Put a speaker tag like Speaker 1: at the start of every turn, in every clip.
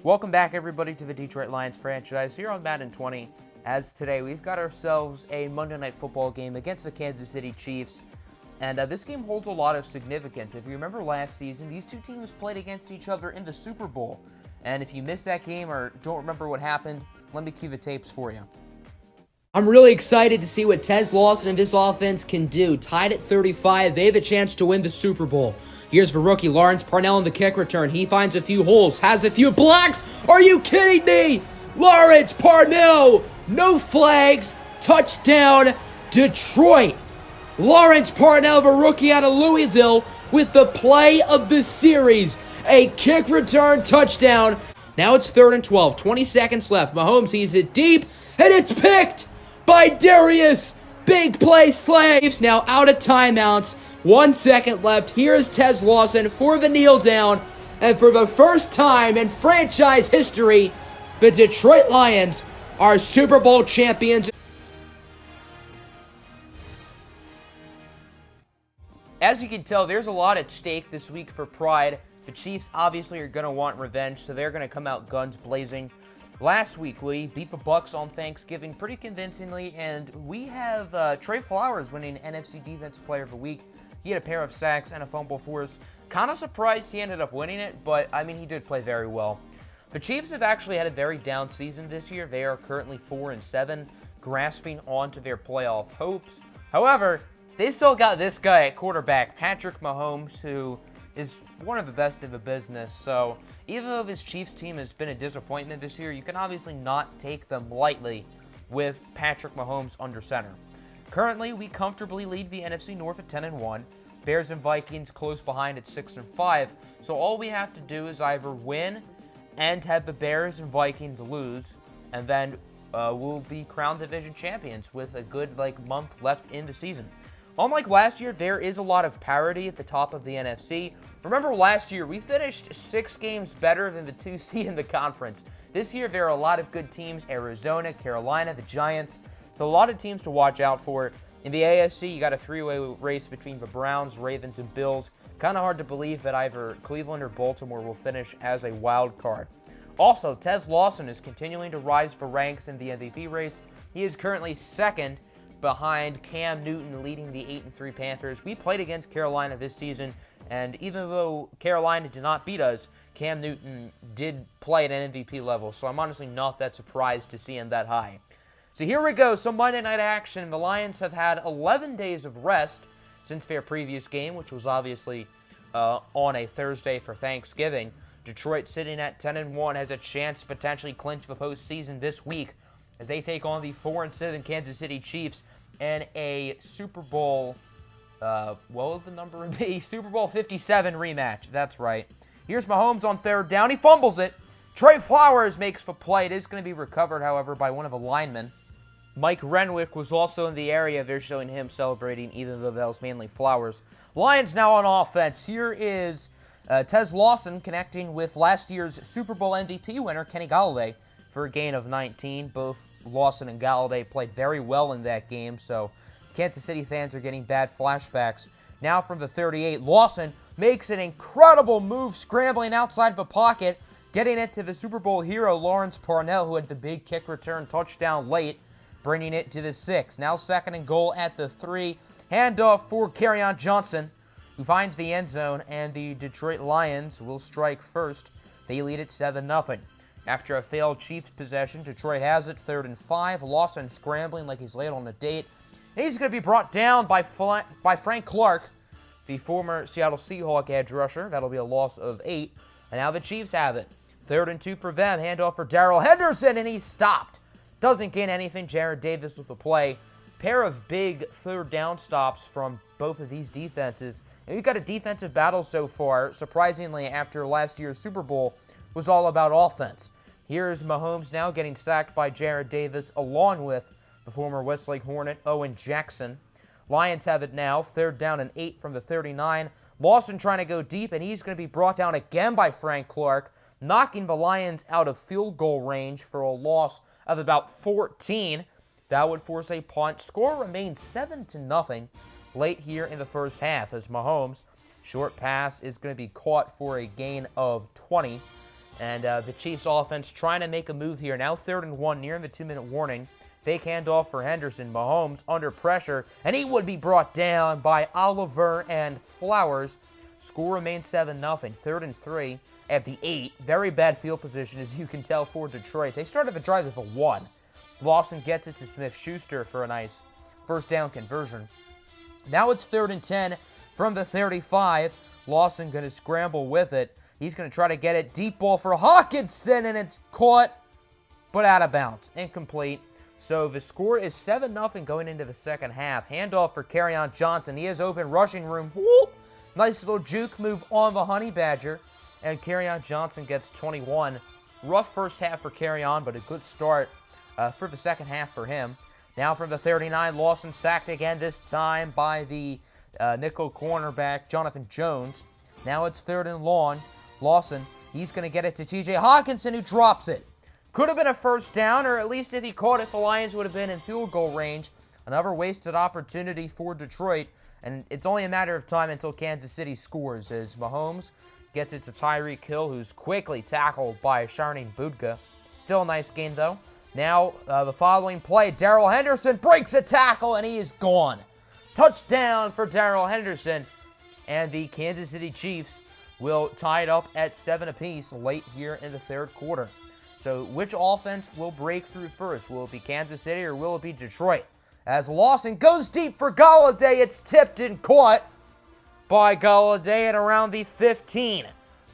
Speaker 1: Welcome back, everybody, to the Detroit Lions franchise here on Madden 20. As today, we've got ourselves a Monday Night Football game against the Kansas City Chiefs. And this game holds a lot of significance. If you remember last season, these two teams played against each other in the Super Bowl. And if you missed that game or don't remember what happened, let me cue the tapes for you.
Speaker 2: I'm really excited to see what Tez Lawson and this offense can do. Tied at 35, they have a chance to win the Super Bowl. Here's the rookie, Lawrence Parnell in the kick return. He finds a few holes, has a few blocks. Are you kidding me? Lawrence Parnell, no flags, touchdown, Detroit. Lawrence Parnell, the rookie out of Louisville, with the play of the series. A kick return touchdown. Now it's 3rd and 12, 20 seconds left. Mahomes sees it deep, and it's picked by Darius. Big play Slaves now out of timeouts. 1 second left. Here is Tez Lawson for the kneel down. And for the first time in franchise history, the Detroit Lions are Super Bowl champions.
Speaker 1: As you can tell, there's a lot at stake this week for Pride. The Chiefs obviously are going to want revenge, so they're going to come out guns blazing. Last week, we beat the Bucs on Thanksgiving pretty convincingly, and we have Trey Flowers winning NFC Defensive Player of the Week. He had a pair of sacks and a fumble for us. Kind of surprised he ended up winning it, but, I mean, he did play very well. The Chiefs have actually had a very down season this year. They are currently 4-7, grasping onto their playoff hopes. However, they still got this guy at quarterback, Patrick Mahomes, who is one of the best in the business. So even though this Chiefs team has been a disappointment this year, you can obviously not take them lightly with Patrick Mahomes under center. Currently, we comfortably lead the NFC North at 10-1. Bears and Vikings close behind at 6-5. So all we have to do is either win and have the Bears and Vikings lose, and then we'll be crowned division champions with a good month left in the season. Unlike last year, there is a lot of parity at the top of the NFC. Remember last year, we finished 6 games better than the 2 seed in the conference. This year, there are a lot of good teams: Arizona, Carolina, the Giants. So a lot of teams to watch out for. In the AFC, you got a 3-way race between the Browns, Ravens, and Bills. Kind of hard to believe that either Cleveland or Baltimore will finish as a wild card. Also, Tez Lawson is continuing to rise for ranks in the MVP race. He is currently 2nd behind Cam Newton leading the 8-3 Panthers. We played against Carolina this season, and even though Carolina did not beat us, Cam Newton did play at an MVP level, so I'm honestly not that surprised to see him that high. So here we go, some Monday night action. The Lions have had 11 days of rest since their previous game, which was obviously on a Thursday for Thanksgiving. Detroit, sitting at 10-1, has a chance to potentially clinch the postseason this week as they take on the 4-7 Kansas City Chiefs in a Super Bowl, what was the number of the Super Bowl 57 rematch. That's right. Here's Mahomes on 3rd down. He fumbles it. Trey Flowers makes the play. It is going to be recovered, however, by one of the linemen. Mike Renwick was also in the area. They're showing him celebrating, even though that was mainly Flowers. Lions now on offense. Here is Tez Lawson connecting with last year's Super Bowl MVP winner, Kenny Golladay, for a gain of 19. Both Lawson and Golladay played very well in that game, so Kansas City fans are getting bad flashbacks. Now from the 38, Lawson makes an incredible move, scrambling outside the pocket, getting it to the Super Bowl hero, Lawrence Parnell, who had the big kick return touchdown late, bringing it to the 6. Now 2nd and goal at the 3. Handoff for Kerryon Johnson, who finds the end zone, and the Detroit Lions will strike first. They lead at 7-0. After a failed Chiefs possession, Detroit has it 3rd and 5. Lawson scrambling like he's late on a date. And he's going to be brought down by Frank Clark, the former Seattle Seahawk edge rusher. That'll be a loss of 8. And now the Chiefs have it. 3rd and 2 for them. Handoff for Darrell Henderson, and he's stopped. Doesn't gain anything. Jared Davis with the play. Pair of big 3rd down stops from both of these defenses. And we've got a defensive battle so far, surprisingly, after last year's Super Bowl was all about offense. Here's Mahomes now getting sacked by Jared Davis, along with the former Westlake Hornet, Owen Jackson. Lions have it now, 3rd down and 8 from the 39. Lawson trying to go deep, and he's going to be brought down again by Frank Clark, knocking the Lions out of field goal range for a loss of about 14. That would force a punt. Score remains 7-0 late here in the first half as Mahomes' short pass is going to be caught for a gain of 20. And the Chiefs offense trying to make a move here. Now 3rd and 1, nearing the 2-minute warning. Fake handoff for Henderson. Mahomes under pressure, and he would be brought down by Oliver and Flowers. Score remains 7-0. 3rd and 3 at the 8. Very bad field position, as you can tell, for Detroit. They started the drive with a 1. Lawson gets it to Smith-Schuster for a nice first down conversion. Now it's 3rd and 10 from the 35. Lawson going to scramble with it. He's going to try to get it. Deep ball for Hawkinson, and it's caught, but out of bounds. Incomplete. So the score is 7-0 going into the second half. Handoff for Kerryon Johnson. He has open rushing room. Whoop! Nice little juke move on the Honey Badger. And Kerryon Johnson gets 21. Rough first half for Kerryon, but a good start for the second half for him. Now from the 39, Lawson sacked again, this time by the nickel cornerback, Jonathan Jones. Now it's 3rd and long. Lawson, he's going to get it to TJ Hawkinson, who drops it. Could have been a first down, or at least if he caught it, the Lions would have been in field goal range. Another wasted opportunity for Detroit, and it's only a matter of time until Kansas City scores, as Mahomes gets it to Tyreek Hill, who's quickly tackled by Charnine Budka. Still a nice game, though. Now, the following play, Darrell Henderson breaks a tackle, and he is gone. Touchdown for Darrell Henderson, and the Kansas City Chiefs will tie it up at 7 apiece late here in the 3rd quarter. So which offense will break through first? Will it be Kansas City or will it be Detroit? As Lawson goes deep for Golladay, it's tipped and caught by Golladay at around the 15.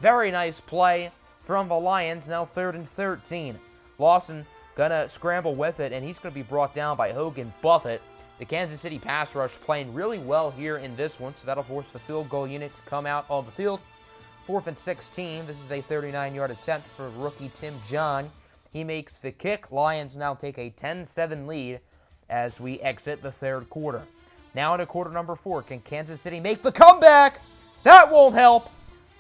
Speaker 1: Very nice play from the Lions, now 3rd and 13. Lawson gonna scramble with it, and he's gonna be brought down by Hogan Buffett. The Kansas City pass rush playing really well here in this one, so that'll force the field goal unit to come out on the field. 4th and 16. This is a 39-yard attempt for rookie Tim John. He makes the kick. Lions now take a 10-7 lead as we exit the 3rd quarter. Now into quarter number 4. Can Kansas City make the comeback? That won't help.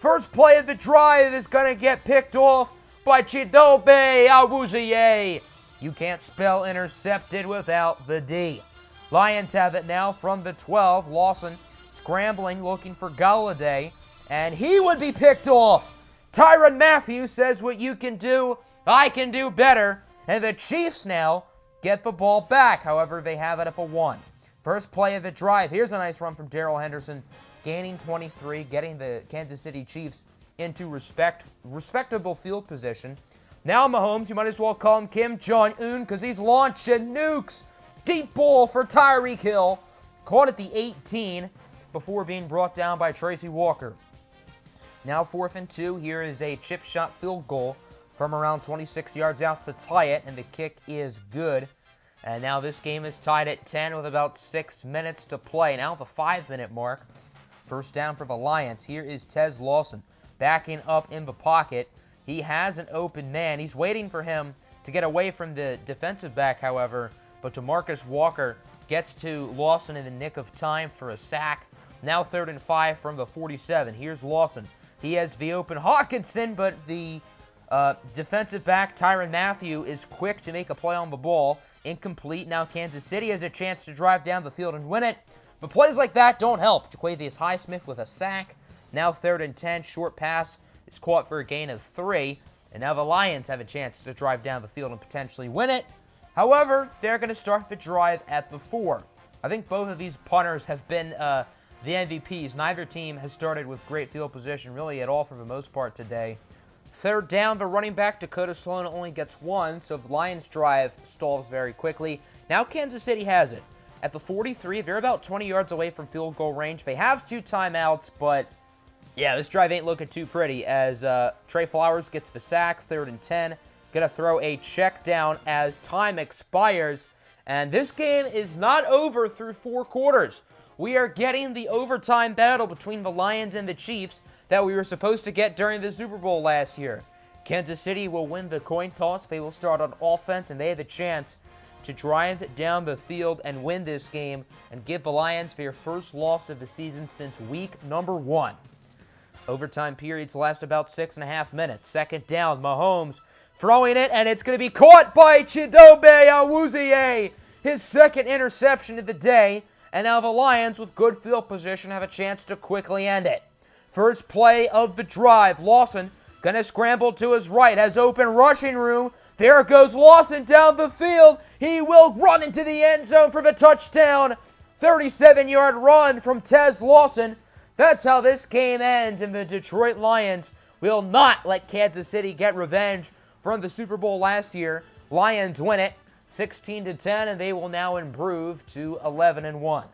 Speaker 1: First play of the drive is going to get picked off by Chidobe Awuzie. You can't spell intercepted without the D. Lions have it now from the 12. Lawson scrambling, looking for Golladay. And he would be picked off. Tyrann Mathieu says, what you can do, I can do better. And the Chiefs now get the ball back. However, they have it at the 1. First play of the drive. Here's a nice run from Darrell Henderson, gaining 23, getting the Kansas City Chiefs into respectable field position. Now Mahomes, you might as well call him Kim Jong-un because he's launching nukes. Deep ball for Tyreek Hill. Caught at the 18 before being brought down by Tracy Walker. Now 4th and 2. Here is a chip shot field goal from around 26 yards out to tie it, and the kick is good. And now this game is tied at 10 with about 6 minutes to play. Now the 5-minute mark. First down for the Lions. Here is Tez Lawson backing up in the pocket. He has an open man. He's waiting for him to get away from the defensive back, however, but DeMarcus Walker gets to Lawson in the nick of time for a sack. Now 3rd and 5 from the 47. Here's Lawson. He has the open Hawkinson, but the defensive back, Tyrann Mathieu, is quick to make a play on the ball. Incomplete. Now Kansas City has a chance to drive down the field and win it. But plays like that don't help. Jaquavius Highsmith with a sack. Now 3rd and 10. Short pass is caught for a gain of 3. And now the Lions have a chance to drive down the field and potentially win it. However, they're going to start the drive at the 4. I think both of these punters have been the MVPs. Neither team has started with great field position really at all for the most part today. 3rd down, the running back, Dakota Sloan, only gets 1, so the Lions' drive stalls very quickly. Now Kansas City has it. At the 43, they're about 20 yards away from field goal range. They have 2 timeouts, but yeah, this drive ain't looking too pretty as Trey Flowers gets the sack, 3rd and 10. Gonna throw a check down as time expires. And this game is not over through 4 quarters. We are getting the overtime battle between the Lions and the Chiefs that we were supposed to get during the Super Bowl last year. Kansas City will win the coin toss. They will start on offense, and they have a chance to drive down the field and win this game and give the Lions their first loss of the season since week number 1. Overtime periods last about 6.5 minutes. 2nd down, Mahomes throwing it, and it's going to be caught by Chidobe Awuzie. His 2nd interception of the day. And now the Lions, with good field position, have a chance to quickly end it. First play of the drive. Lawson Gonna scramble to his right, has open rushing room. There goes Lawson down the field. He will run into the end zone for the touchdown. 37-yard run from Tez Lawson. That's how this game ends, and the Detroit Lions will not let Kansas City get revenge from the Super Bowl last year. Lions win it 16-10, and they will now improve to 11-1.